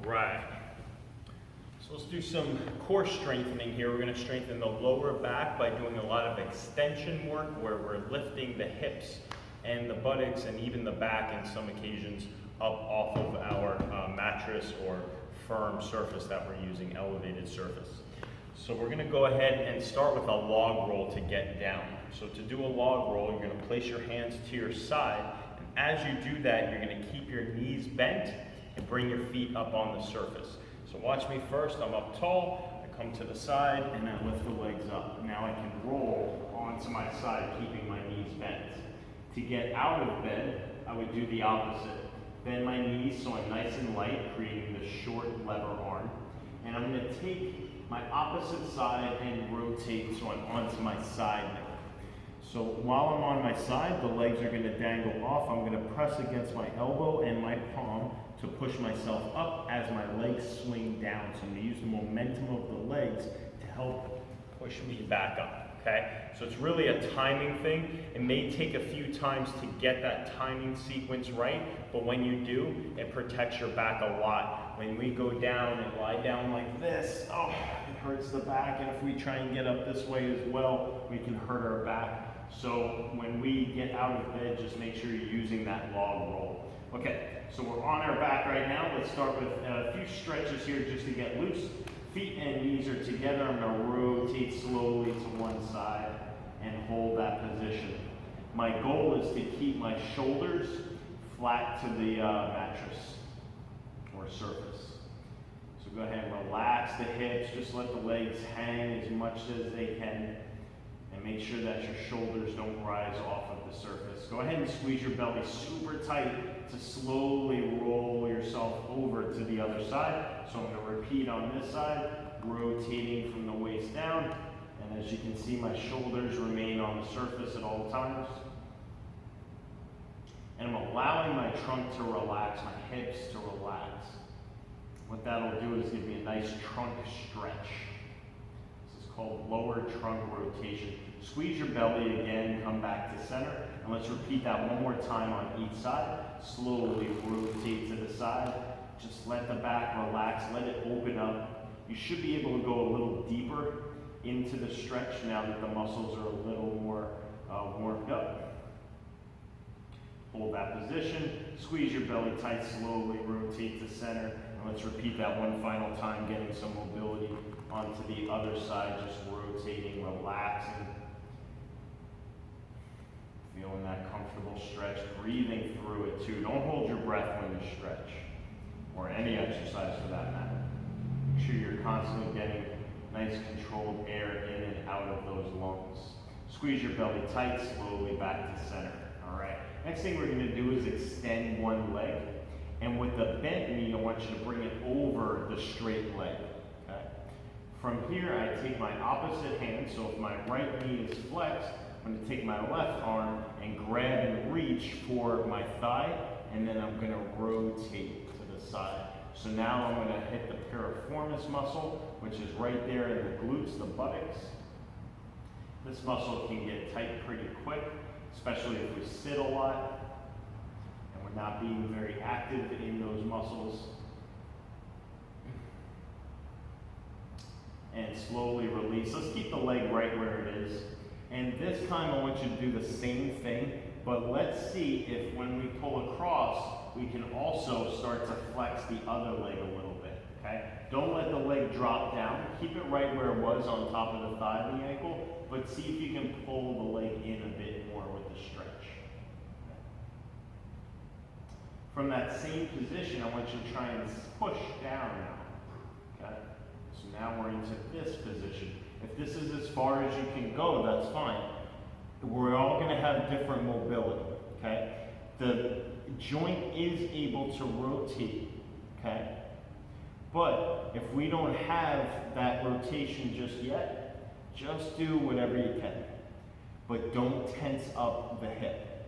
Right. So let's do some core strengthening here. We're going to strengthen the lower back by doing a lot of extension work where we're lifting the hips and the buttocks and even the back in some occasions up off of our mattress or firm surface that we're using, elevated surface. So we're going to go ahead and start with a log roll to get down. So to do a log roll, you're going to place your hands to your side, and as you do that, you're going to keep your knees bent and bring your feet up on the surface. So watch me first. I'm up tall, I come to the side, and I lift the legs up. Now I can roll onto my side, keeping my knees bent. To get out of bed, I would do the opposite. Bend my knees so I'm nice and light, creating the short lever arm. And I'm going to take my opposite side and rotate so I'm onto my side now. So while I'm on my side, the legs are going to dangle off. I'm going to press against my elbow and my palm to push myself up as my legs swing down. So I'm going to use the momentum of the legs to help push me back up, okay? So it's really a timing thing. It may take a few times to get that timing sequence right, but when you do, it protects your back a lot. When we go down and lie down like this, oh, it hurts the back, and if we try and get up this way as well, we can hurt our back. So when we get out of bed, just make sure you're using that log roll. Okay, so we're on our back right now. Let's start with a few stretches here just to get loose. Feet and knees are together. I'm going to rotate slowly to one side and hold that position. My goal is to keep my shoulders flat to the mattress or surface. So go ahead and relax the hips. Just let the legs hang as much as they can. And make sure that your shoulders don't rise off of the surface. Go ahead and squeeze your belly super tight to slowly roll yourself over to the other side. So I'm going to repeat on this side, rotating from the waist down. And as you can see, my shoulders remain on the surface at all times. And I'm allowing my trunk to relax, my hips to relax. What that'll do is give me a nice trunk stretch. Called lower trunk rotation. Squeeze your belly again, come back to center, and let's repeat that one more time on each side. Slowly rotate to the side. Just let the back relax, let it open up. You should be able to go a little deeper into the stretch now that the muscles are a little more warmed up. Hold that position, squeeze your belly tight, slowly rotate to center, and let's repeat that one final time, getting some mobility onto the other side, just rotating, relaxing. Feeling that comfortable stretch, breathing through it too. Don't hold your breath when you stretch, or any exercise for that matter. Make sure you're constantly getting nice controlled air in and out of those lungs. Squeeze your belly tight, slowly back to center. All right. Next thing we're going to do is extend one leg. And with the bent knee, I want you to bring it over the straight leg. Okay? From here, I take my opposite hand. So if my right knee is flexed, I'm going to take my left arm and grab and reach for my thigh. And then I'm going to rotate to the side. So now I'm going to hit the piriformis muscle, which is right there in the glutes, the buttocks. This muscle can get tight pretty quick, especially if we sit a lot and we're not being very active in those muscles. And slowly release. Let's keep the leg right where it is. And this time I want you to do the same thing, but let's see if when we pull across, we can also start to flex the other leg a little bit, okay? Don't let the leg drop down. Keep it right where it was on top of the thigh and the ankle, but see if you can pull the leg in a bit more with the stretch. From that same position, I want you to try and push down now, okay? So now we're into this position. If this is as far as you can go, that's fine. We're all going to have different mobility, okay? The joint is able to rotate, okay? But if we don't have that rotation just yet, just do whatever you can. But don't tense up the hip.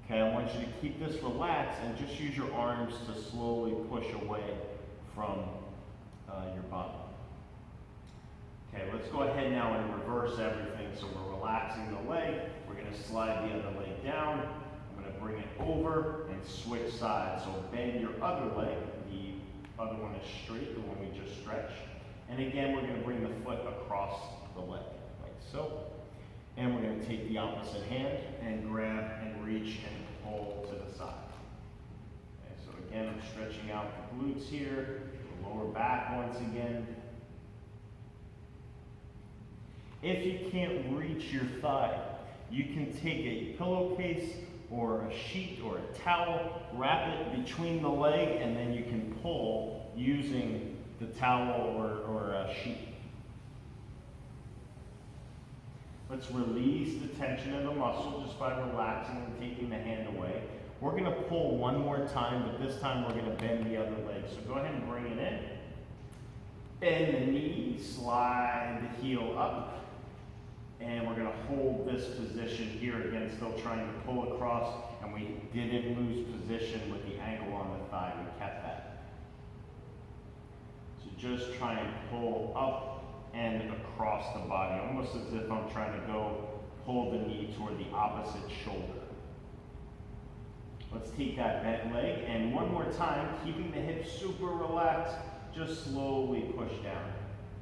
Okay, I want you to keep this relaxed and just use your arms to slowly push away from your body. Okay, let's go ahead now and reverse everything. So we're relaxing the leg. We're going to slide the other leg down. I'm going to bring it over and switch sides. So bend your other leg, the other one is straight, the one we just stretched. And again, we're gonna bring the foot across the leg, like so. And we're gonna take the opposite hand and grab and reach and pull to the side. Okay, so again, I'm stretching out the glutes here, the lower back once again. If you can't reach your thigh, you can take a pillowcase or a sheet or a towel, wrap it between the leg, and then you can pull using the towel or a sheet. Let's release the tension of the muscle just by relaxing and taking the hand away. We're gonna pull one more time, but this time we're gonna bend the other leg. So go ahead and bring it in. Bend the knee, slide the heel up. And we're gonna hold this position here again, still trying to pull across, and we didn't lose position with the ankle on the thigh, we kept that. So just try and pull up and across the body, almost as if I'm trying to go pull the knee toward the opposite shoulder. Let's take that bent leg, and one more time, keeping the hips super relaxed, just slowly push down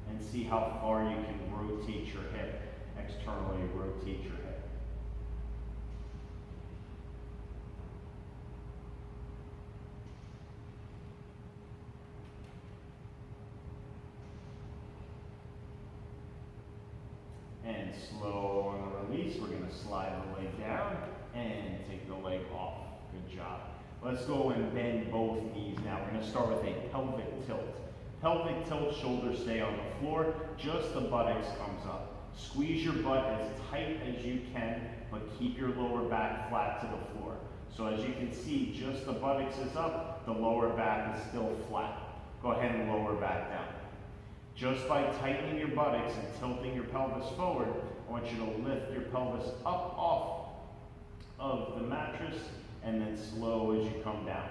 and see how far you can rotate your hip. Externally rotate your head. And slow on the release, we're going to slide the leg down and take the leg off. Good job. Let's go and bend both knees now. We're going to start with a pelvic tilt. Pelvic tilt, shoulders stay on the floor, just the buttocks comes up. Squeeze your butt as tight as you can, but keep your lower back flat to the floor. So as you can see, just the buttocks is up, the lower back is still flat. Go ahead and lower back down. Just by tightening your buttocks and tilting your pelvis forward, I want you to lift your pelvis up off of the mattress and then slow as you come down.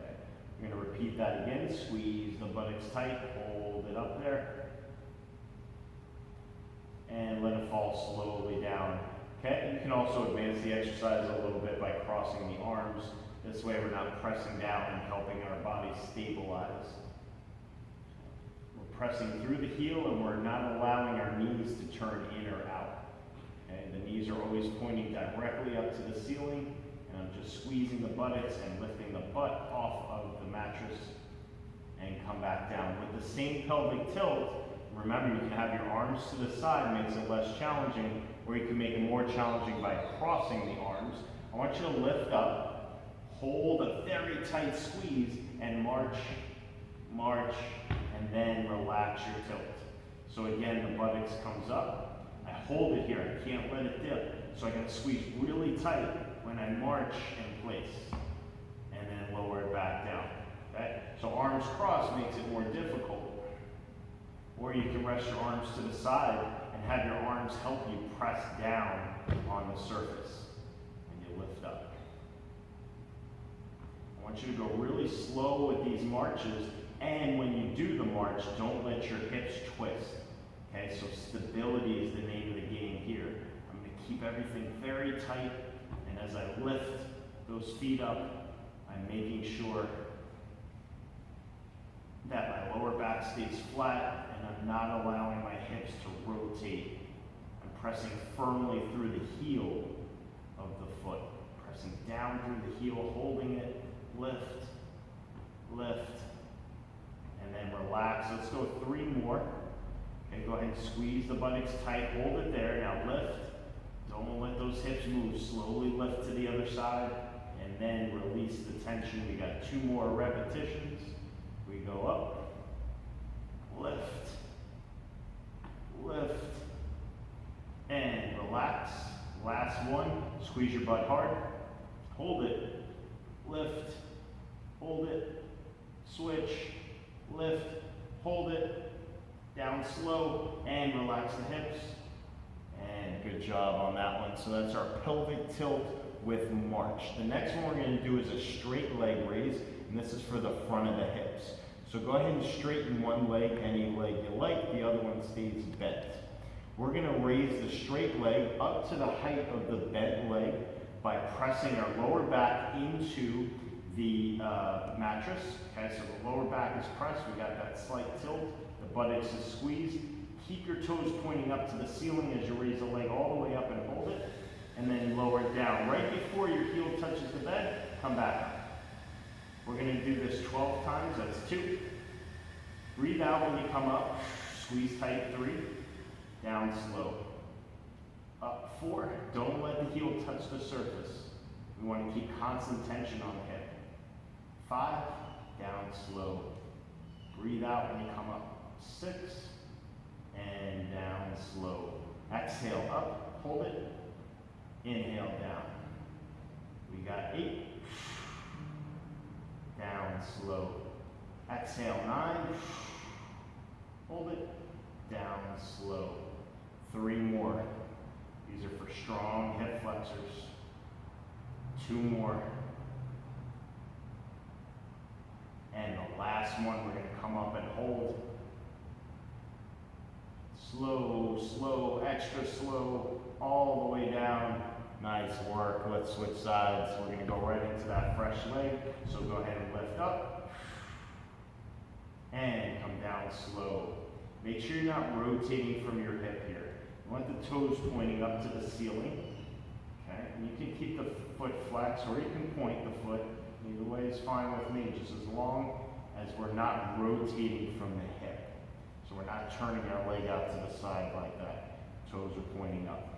Okay. You're going to repeat that again. Squeeze the buttocks tight, hold it up there. And let it fall slowly down. Okay, you can also advance the exercise a little bit by crossing the arms. This way we're not pressing down and helping our body stabilize. We're pressing through the heel and we're not allowing our knees to turn in or out. Okay, the knees are always pointing directly up to the ceiling, and I'm just squeezing the buttocks and lifting the butt off of the mattress and come back down. With the same pelvic tilt, remember, you can have your arms to the side, makes it less challenging, or you can make it more challenging by crossing the arms. I want you to lift up, hold a very tight squeeze, and march, and then relax your tilt. So again, the buttocks comes up. I hold it here, I can't let it dip. So I gotta squeeze really tight when I march in place, and then lower it back down. Okay? So arms crossed makes it more difficult. Or you can rest your arms to the side and have your arms help you press down on the surface. And you lift up. I want you to go really slow with these marches, and when you do the march, don't let your hips twist. Okay, so stability is the name of the game here. I'm going to keep everything very tight, and as I lift those feet up, I'm making sure that my lower back stays flat and I'm not allowing my hips to rotate. I'm pressing firmly through the heel of the foot. Pressing down through the heel, holding it, lift, and then relax. Let's go 3 more. Okay, go ahead and squeeze the buttocks tight, hold it there. Now lift. Don't let those hips move. Slowly lift to the other side and then release the tension. We got 2 more repetitions. We go up, lift, and relax. Last one, squeeze your butt hard, hold it, lift, hold it, switch, lift, hold it, down slow, and relax the hips. And good job on that one. So that's our pelvic tilt with march. The next one we're going to do is a straight leg raise, and this is for the front of the hips. So go ahead and straighten one leg, any leg you like, the other one stays bent. We're going to raise the straight leg up to the height of the bent leg by pressing our lower back into the mattress. Okay, so the lower back is pressed. We got that slight tilt. The buttocks is squeezed. Keep your toes pointing up to the ceiling as you raise the leg all the way up and hold it. And then lower it down. Right before your heel touches the bed, come back up. We're going to do this 12 times. That's 2. Breathe out when you come up. Squeeze tight. 3. Down slow. Up 4. Don't let the heel touch the surface. We want to keep constant tension on the hip. 5. Down slow. Breathe out when you come up. 6. And down slow. Exhale up. Hold it. Inhale down. We got 8. Down slow. Exhale 9. Hold it. Down slow. 3 more. These are for strong hip flexors. 2 more. And the last one, we're going to come up and hold. Slow, slow, extra slow, all the way down. Nice work. Let's switch sides. We're going to go right into that fresh leg. So go ahead and lift up. And come down slow. Make sure you're not rotating from your hip here. You want the toes pointing up to the ceiling. Okay? And you can keep the foot flex or you can point the foot. Either way is fine with me, just as long as we're not rotating from the hip. So we're not turning our leg out to the side like that. Toes are pointing up.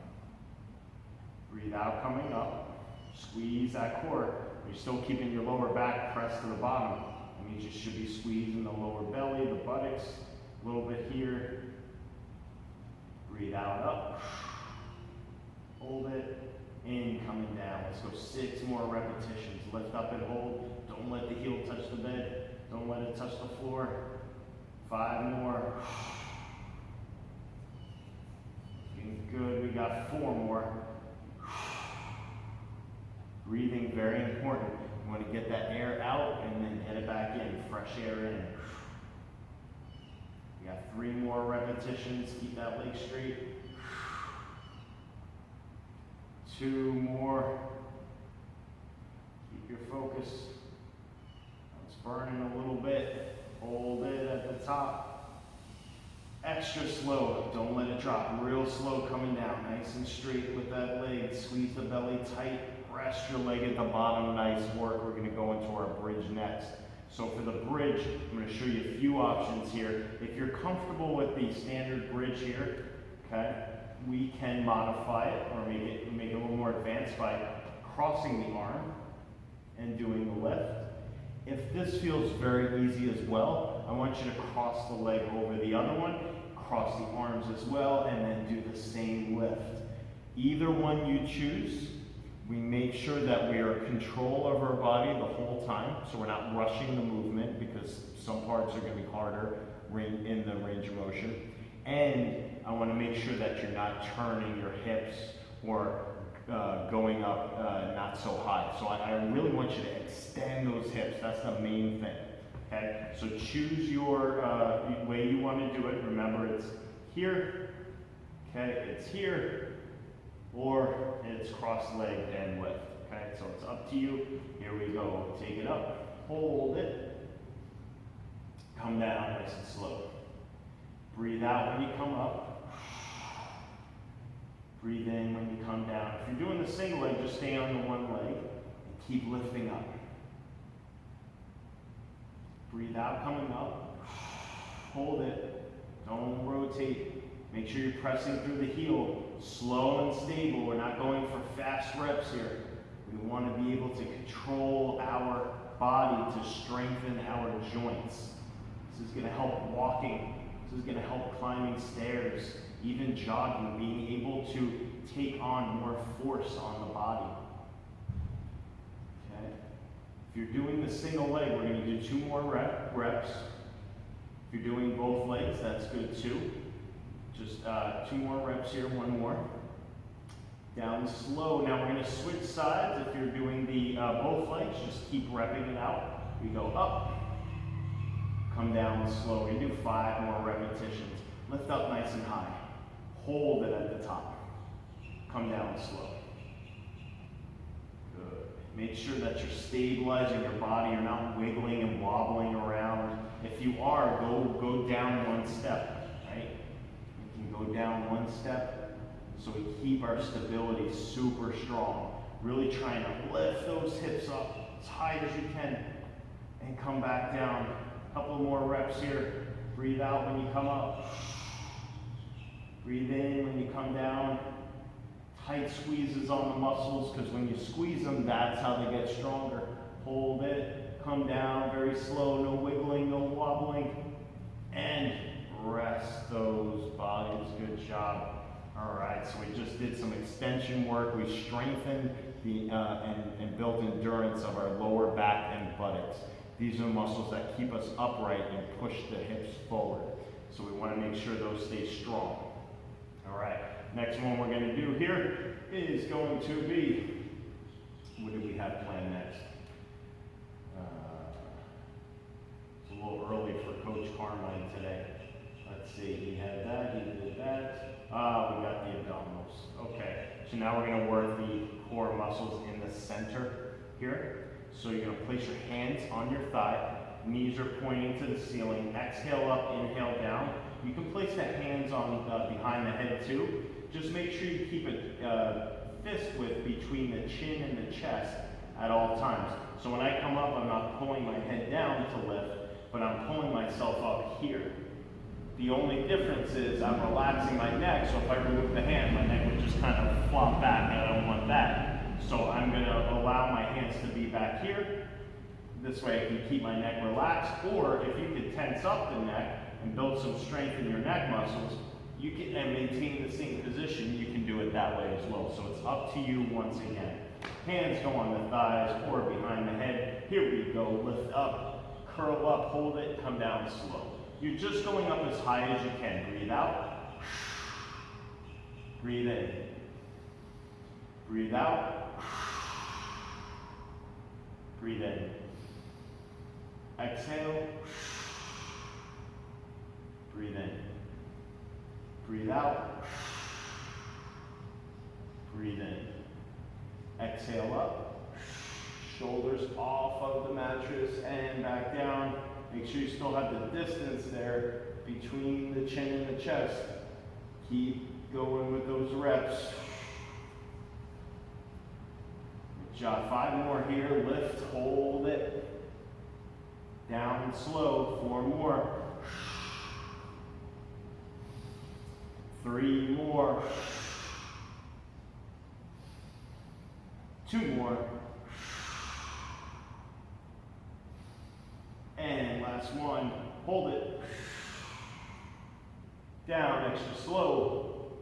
Breathe out coming up. Squeeze that core. You're still keeping your lower back pressed to the bottom. That means you should be squeezing the lower belly, the buttocks, a little bit here. Breathe out up. Hold it. In, coming down. Let's go 6 more repetitions. Lift up and hold. Don't let the heel touch the bed. Don't let it touch the floor. 5 more. Looking good. We got 4 more. Breathing, very important. You want to get that air out and then get it back in. Fresh air in. We got 3 more repetitions. Keep that leg straight. 2 more. Keep your focus. It's burning a little bit. Hold it at the top. Extra slow. Don't let it drop. Real slow coming down. Nice and straight with that leg. Squeeze the belly tight. Rest your leg at the bottom. Nice work. We're going to go into our bridge next. So for the bridge, I'm going to show you a few options here. If you're comfortable with the standard bridge here, okay, we can modify it or make it a little more advanced by crossing the arm and doing the lift. If this feels very easy as well, I want you to cross the leg over the other one, cross the arms as well, and then do the same lift. Either one you choose, we make sure that we are in control of our body the whole time, so we're not rushing the movement because some parts are going to be harder in the range of motion. And I want to make sure that you're not turning your hips or going up not so high. So I really want you to extend those hips. That's the main thing. Okay? So choose your way you want to do it. Remember, it's here. Okay? It's here. Or it's cross-legged and lift. Okay? So it's up to you. Here we go. Take it up. Hold it. Come down nice and slow. Breathe out when you come up. Breathe in when you come down. If you're doing the single leg, just stay on the one leg and keep lifting up. Breathe out coming up. Hold it. Don't rotate. Make sure you're pressing through the heel. Slow and stable. We're not going for fast reps here. We want to be able to control our body to strengthen our joints. This is going to help walking. This is going to help climbing stairs, even jogging, being able to take on more force on the body. Okay? If you're doing the single leg, we're going to do 2 more reps. If you're doing both legs, that's good too. Just 2 more reps here, 1 more. Down slow. Now we're going to switch sides. If you're doing the both legs, just keep repping it out. We go up. Come down slow. We do 5 more repetitions. Lift up nice and high. Hold it at the top. Come down slow. Good. Make sure that you're stabilizing your body, you're not wiggling and wobbling around. If you are, go down one step, right? You can go down one step so we keep our stability super strong. Really trying to lift those hips up as high as you can and come back down. A couple more reps here. Breathe out when you come up. Breathe in when you come down. Tight squeezes on the muscles, because when you squeeze them, that's how they get stronger. Hold it, come down, very slow, no wiggling, no wobbling, and rest those bodies. Good job. All right, so we just did some extension work. We strengthened the and built endurance of our lower back and buttocks. These are the muscles that keep us upright and push the hips forward. So we want to make sure those stay strong. All right. Next one we're going to do here is going to be, what do we have planned next? It's a little early for Coach Carmine today. Let's see, he had that, he did that. We got the abdominals. Okay, so now we're going to work the core muscles in the center here. So you're going to place your hands on your thigh, knees are pointing to the ceiling. Exhale up, inhale down. You can place the hands on behind the head too. Just make sure you keep a fist width between the chin and the chest at all times. So when I come up, I'm not pulling my head down to lift, but I'm pulling myself up here. The only difference is I'm relaxing my neck, so if I remove the hand, my neck would just kind of flop back, and I don't want that. So I'm going to allow my hands to be back here. This way I can keep my neck relaxed, or if you can tense up the neck and build some strength in your neck muscles, you can, and maintain the same position, you can do it that way as well. So it's up to you once again. Hands go on the thighs or behind the head. Here we go, lift up, curl up, hold it, come down slow. You're just going up as high as you can. Breathe out, breathe in, breathe out, breathe in. Exhale, breathe in. Breathe out. Breathe in. Exhale up. Shoulders off of the mattress and back down. Make sure you still have the distance there between the chin and the chest. Keep going with those reps. Good job. 5 more here. Lift, hold it. Down and slow. 4 more. 3 more. 2 more. And last one. Hold it. Down, extra slow.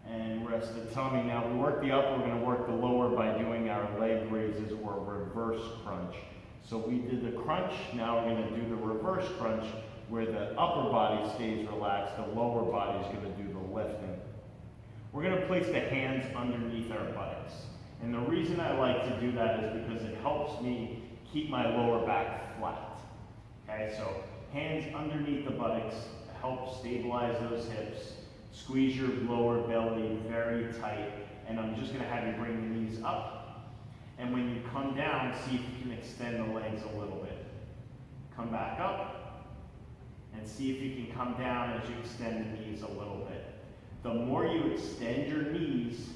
And rest the tummy. Now we work the upper, we're going to work the lower by doing our leg raises or reverse crunch. So we did the crunch, now we're going to do the reverse crunch, where the upper body stays relaxed, the lower body is going to do the lifting. We're going to place the hands underneath our buttocks. And the reason I like to do that is because it helps me keep my lower back flat. Okay, so hands underneath the buttocks help stabilize those hips. Squeeze your lower belly very tight. And I'm just going to have you bring the knees up. And when you come down, see if you can extend the legs a little bit. Come back up. And see if you can come down as you extend the knees a little bit. The more you extend your knees,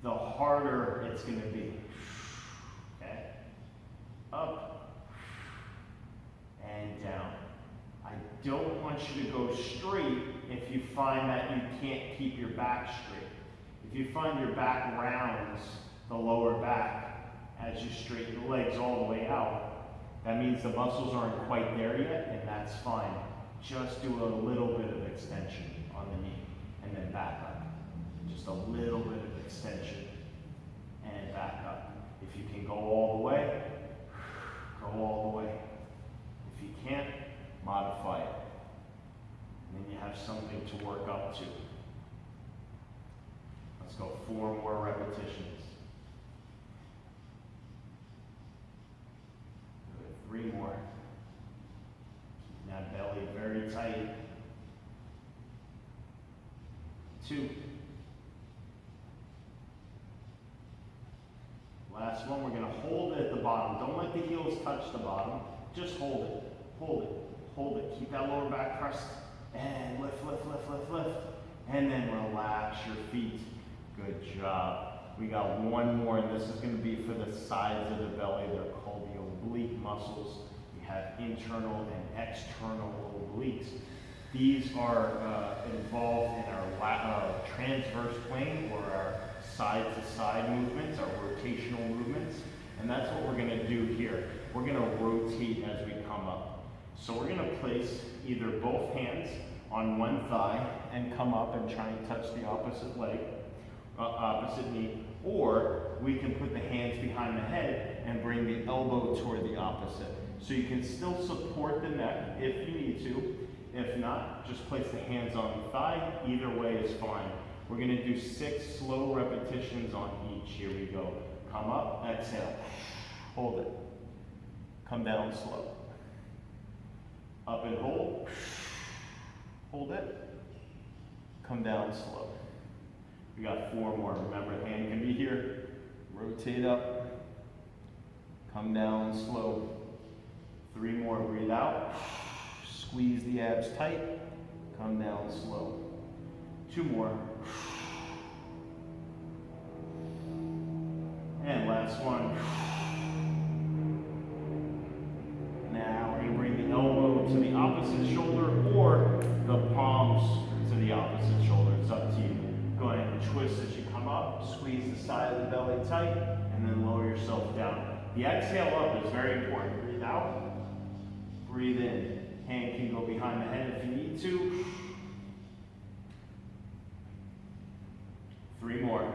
the harder it's going to be. Okay? Up and down. I don't want you to go straight if you find that you can't keep your back straight. If you find your back rounds the lower back as you straighten the legs all the way out, that means the muscles aren't quite there yet, and that's fine. Just do a little bit of extension on the knee, and then back up. Just a little bit of extension, and back up. If you can go all the way, go all the way. If you can't, modify it. And then you have something to work up to. Let's go 4 more repetitions. 3 more. Keep that belly very tight. 2. Last one, we're gonna hold it at the bottom. Don't let the heels touch the bottom. Just hold it, hold it, hold it. Keep that lower back pressed. And lift, lift, lift, lift, lift. And then relax your feet. Good job. We got one more, and this is gonna be for the sides of the belly. They're called the oblique muscles. We have internal and external obliques. These are involved in our transverse plane, or our side-to-side movements, our rotational movements. And that's what we're gonna do here. We're gonna rotate as we come up. So we're gonna place either both hands on one thigh and come up and try and touch the opposite leg, opposite knee, or we can put the hands behind the head and bring the elbow toward the opposite. So you can still support the neck if you need to. If not, just place the hands on the thigh. Either way is fine. We're gonna do 6 slow repetitions on each. Here we go. Come up, exhale, hold it. Come down slow. Up and hold it. Come down slow. We got 4 more. Remember, the hand can be here. Rotate up. Come down slow. 3 more. Breathe out. Squeeze the abs tight. Come down slow. 2 more. And last one. Now we're going to bring the elbow to the opposite shoulder, or the palms to the opposite shoulder. It's up to you. Go ahead and twist as you come up. Squeeze the side of the belly tight, and then lower yourself down. The exhale up is very important. Breathe out. Breathe in. Hand can go behind the head if you need to. 3 more.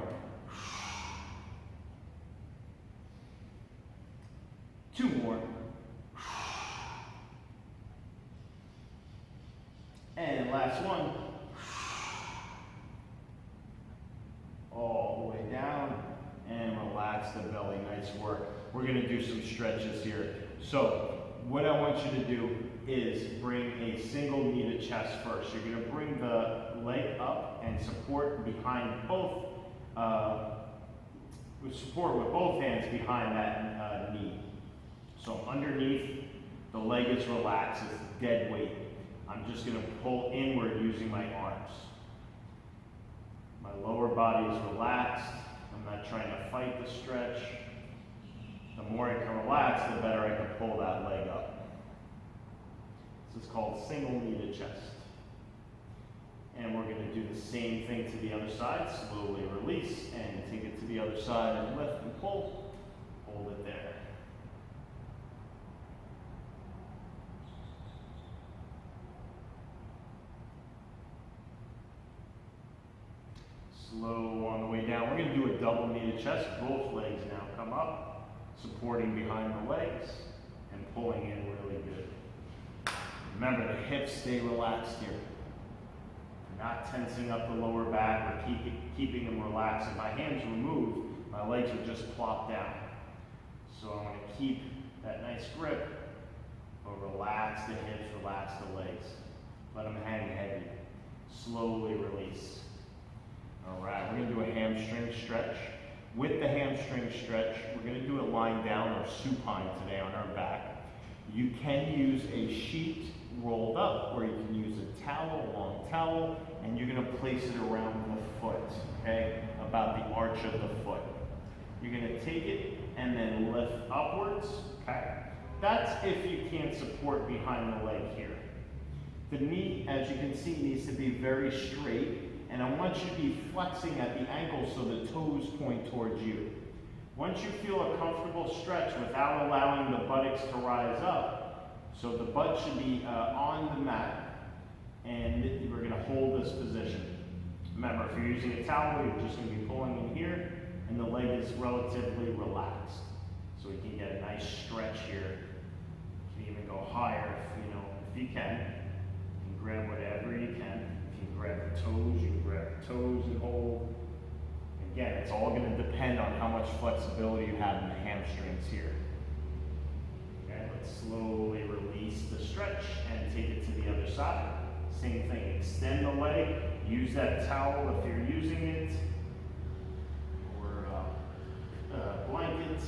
2 more. And last one. All the way down and relax the belly. Nice work. We're going to do some stretches here. So what I want you to do is bring a single knee to chest first. You're going to bring the leg up and support behind both, support with both hands behind that knee. So underneath, the leg is relaxed, it's dead weight. I'm just going to pull inward using my arms. My lower body is relaxed. I'm not trying to fight the stretch. The more I can relax, the better I can pull that leg up. This is called single knee to chest. And we're going to do the same thing to the other side. Slowly release and take it to the other side and lift and pull. Hold it there. Slow on the way down. We're going to do a double knee to chest. Both legs now come up, supporting behind the legs and pulling in really good. Remember, the hips stay relaxed here. Not tensing up the lower back or keeping them relaxed. If my hands were moved, my legs would just plop down. So I want to keep that nice grip, but relax the hips, relax the legs. Let them hang heavy. Slowly release. All right, we're going to do a hamstring stretch. With the hamstring stretch, we're going to do it lying down or supine today on our back. You can use a sheet rolled up, or you can use a towel, a long towel, and you're going to place it around the foot, okay, about the arch of the foot. You're going to take it and then lift upwards, okay? That's if you can't support behind the leg here. The knee, as you can see, needs to be very straight, and I want you to be flexing at the ankle so the toes point towards you. Once you feel a comfortable stretch without allowing the buttocks to rise up, so the butt should be on the mat, and we're going to hold this position. Remember, if you're using a towel, you're just going to be pulling in here, and the leg is relatively relaxed. So we can get a nice stretch here. You can even go higher if you can. You can grab whatever you can. If you can grab the toes, you can grab the toes and hold. Again, it's all going to depend on how much flexibility you have in the hamstrings here. Okay, let's slowly release the stretch and take it to the other side. Same thing, extend the leg, use that towel if you're using it, or a blanket.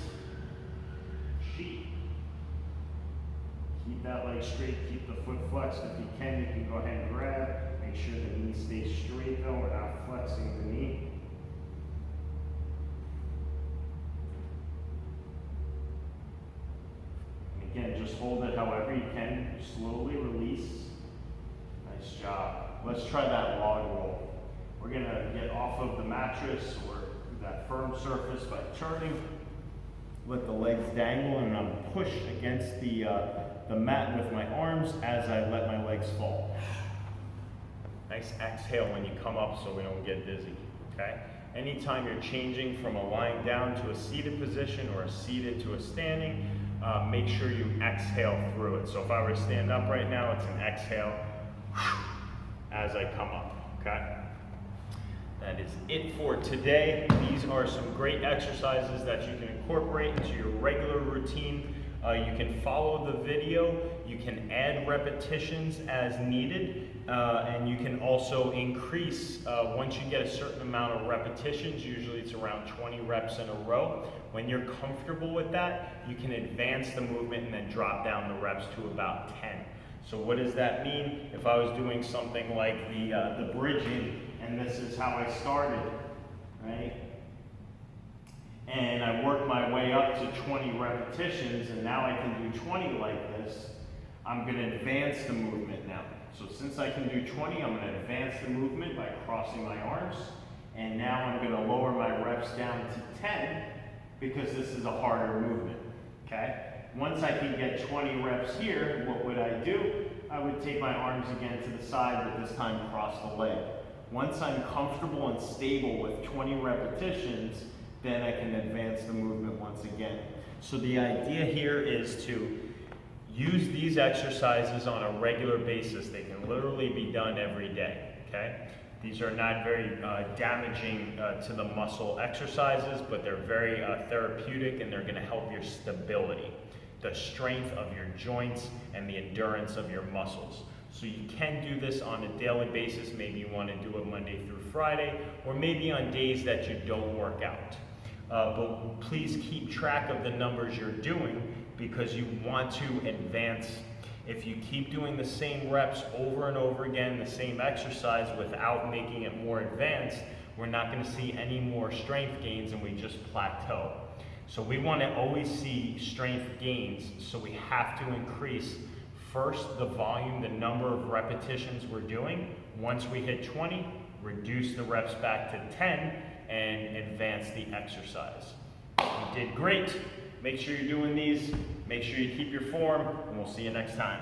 Keep that leg straight, keep the foot flexed. If you can go ahead and grab. Make sure the knee stays straight though, we're not flexing the knee. And again, just hold it however you can, slowly release. Nice job. Let's try that log roll. We're gonna get off of the mattress or that firm surface by turning. Let the legs dangle and I'm push against the mat with my arms as I let my legs fall. Nice exhale when you come up so we don't get dizzy, okay? Anytime you're changing from a lying down to a seated position or a seated to a standing, make sure you exhale through it. So if I were to stand up right now, it's an exhale as I come up, okay? That is it for today. These are some great exercises that you can incorporate into your regular routine. You can follow the video, you can add repetitions as needed, and you can also increase, once you get a certain amount of repetitions, usually it's around 20 reps in a row. When you're comfortable with that, you can advance the movement and then drop down the reps to about 10. So what does that mean? If I was doing something like the bridging, and this is how I started, right? And I worked my way up to 20 repetitions, and now I can do 20 like this. I'm gonna advance the movement now. So since I can do 20, I'm gonna advance the movement by crossing my arms, and now I'm gonna lower my reps down to 10, because this is a harder movement, okay? Once I can get 20 reps here, what would I do? I would take my arms again to the side, but this time cross the leg. Once I'm comfortable and stable with 20 repetitions, then I can advance the movement once again. So the idea here is to use these exercises on a regular basis. They can literally be done every day, okay? These are not very damaging to the muscle exercises, but they're very therapeutic, and they're gonna help your stability, the strength of your joints, and the endurance of your muscles. So you can do this on a daily basis. Maybe you want to do it Monday through Friday, or maybe on days that you don't work out. But please keep track of the numbers you're doing, because you want to advance. If you keep doing the same reps over and over again, the same exercise without making it more advanced, we're not going to see any more strength gains, and we just plateau. So we want to always see strength gains, so we have to increase first the volume, the number of repetitions we're doing. Once we hit 20, reduce the reps back to 10 and advance the exercise. You did great. Make sure you're doing these. Make sure you keep your form, and we'll see you next time.